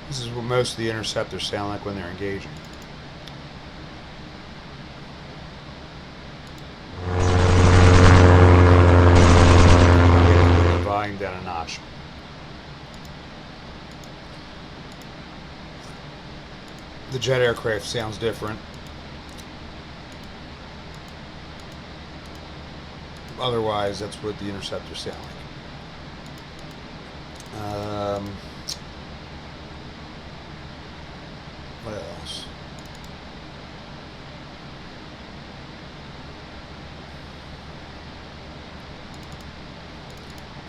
This is what most of the interceptors sound like when they're engaging. Put the volume down a notch. The jet aircraft sounds different. Otherwise, that's what the interceptors sound like. What else?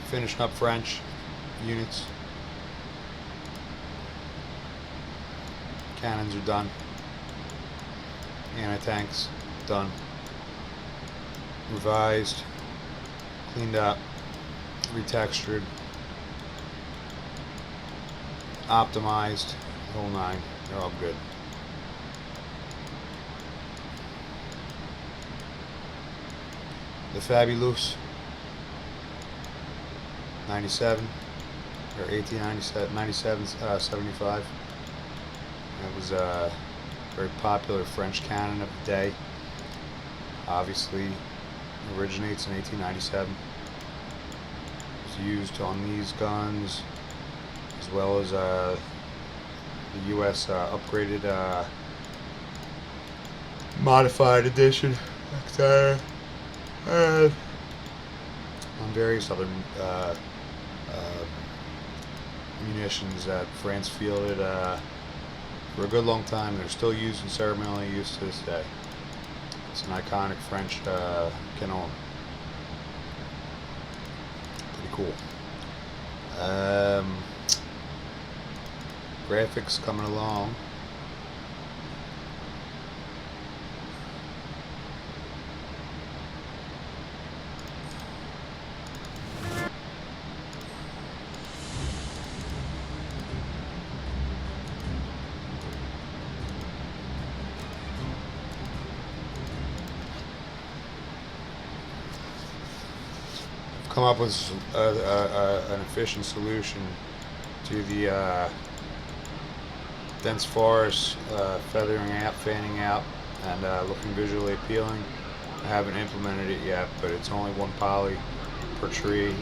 Finishing up French units. Cannons are done. Anti-tanks done. Revised, cleaned up, retextured, optimized, the whole nine. They're all good. The Fabulous 97 or 1897, 75. That was a very popular French cannon of the day. Obviously originates in 1897. It was used on these guns as well as the U.S. Upgraded modified edition on various other munitions that France fielded for a good long time. They're still used in ceremonial use to this day. It's an iconic French canon. Pretty cool. Graphics coming along. Come up with an efficient solution to the dense forest, feathering out, fanning out, and looking visually appealing. I haven't implemented it yet, but it's only one poly per tree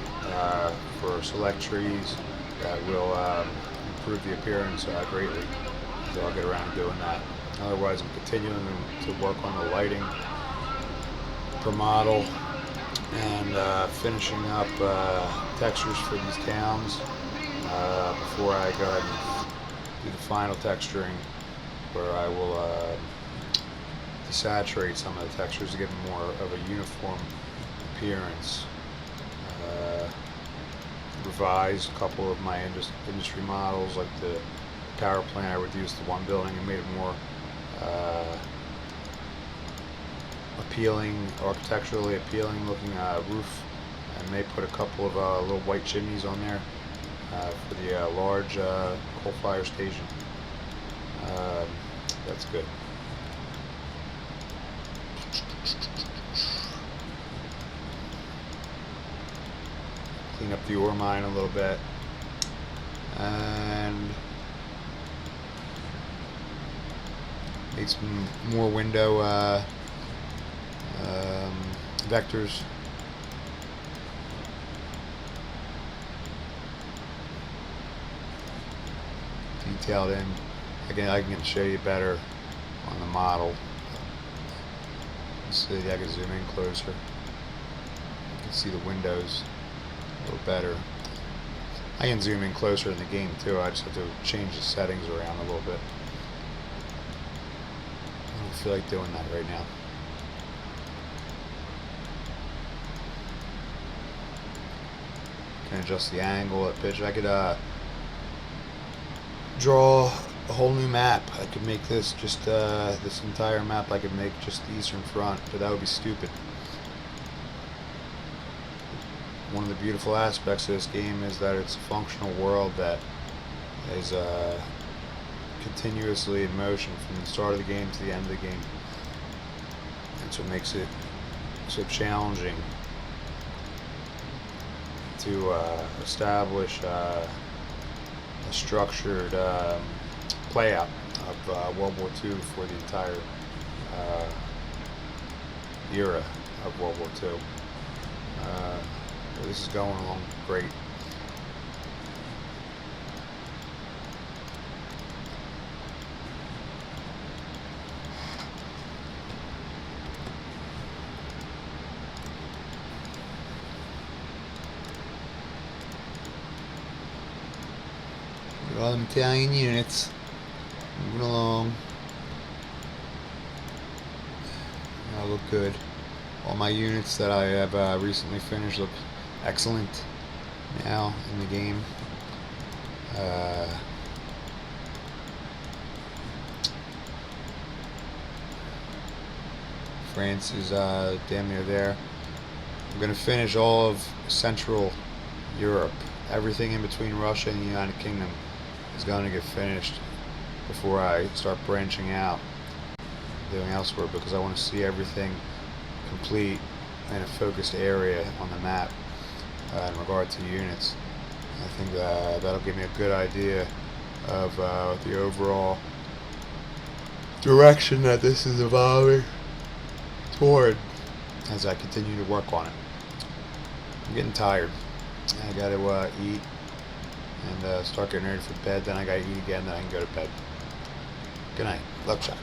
for select trees that will improve the appearance greatly. So I'll get around to doing that. Otherwise, I'm continuing to work on the lighting per model and finishing up textures for these towns before I go ahead and do the final texturing, where I will desaturate some of the textures to give them more of a uniform appearance. Revised a couple of my industry models, like the power plant. I reduced the one building and made it more appealing, architecturally appealing looking roof, and may put a couple of little white chimneys on there for the large coal fire station. That's good. Clean up the ore mine a little bit, and make some more window vectors. Detailed in. Again, I can show you better on the model. Let's see, I can zoom in closer. You can see the windows a little better. I can zoom in closer in the game too. I just have to change the settings around a little bit. I don't feel like doing that right now. Can adjust the angle, the pitch. I could draw a whole new map. I could make this just this entire map. I could make just the eastern front, but that would be stupid. One of the beautiful aspects of this game is that it's a functional world that is continuously in motion from the start of the game to the end of the game. That's what makes it so challenging to establish a structured play out of World War II for the entire uh, era of World War II. This is going along great. All them Italian units moving along. I look good. All my units that I have recently finished look excellent now in the game. France is damn near there. I'm going to finish all of Central Europe. Everything in between Russia and the United Kingdom is going to get finished before I start branching out, doing elsewhere, because I want to see everything complete in a focused area on the map in regard to units. I think that'll give me a good idea of the overall direction that this is evolving toward as I continue to work on it. I'm getting tired. I gotta eat and start getting ready for bed. Then I gotta eat again. Then I can go to bed. Good night. Love Chuck.